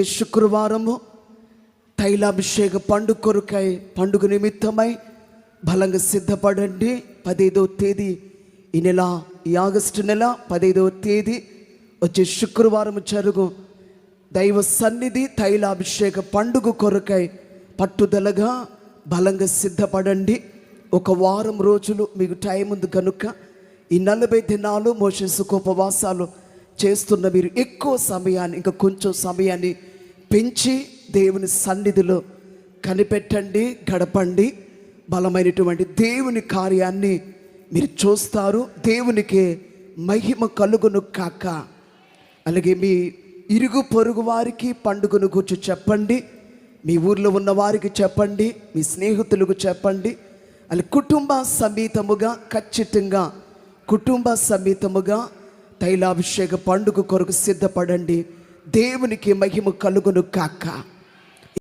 ఈ శుక్రవారము తైలాభిషేక పండుగ కొరకై పండుగ నిమిత్తమై బలంగా సిద్ధపడండి. 15వ తేదీ ఈ నెల, ఈ ఆగస్టు నెల 15వ తేదీ వచ్చే శుక్రవారం జరుగు దైవ సన్నిధి తైలాభిషేక పండుగ కొరకై పట్టుదలగా బలంగా సిద్ధపడండి. ఒక వారం రోజులు మీకు టైం ఉంది కనుక ఈ 40 దినాలు మోషే ఉపవాసాలు చేస్తున్న మీరు ఎక్కువ సమయాన్ని, ఇంకా కొంచెం సమయాన్ని పెంచి దేవుని సన్నిధిలో కనిపెట్టండి, గడపండి. బలమైనటువంటి దేవుని కార్యాన్ని మీరు చూస్తారు. దేవునికి మహిమ కలుగును కాక. అలాగే మీ ఇరుగు పొరుగు వారికి పండుగను గురించి చెప్పండి, మీ ఊర్లో ఉన్న వారికి చెప్పండి, మీ స్నేహితులకు చెప్పండి. అలా కుటుంబ సమేతముగా, ఖచ్చితంగా కుటుంబ సమేతముగా తైలాభిషేక పండుగ కొరకు సిద్ధపడండి. దేవునికి మహిమ కలుగును కాక.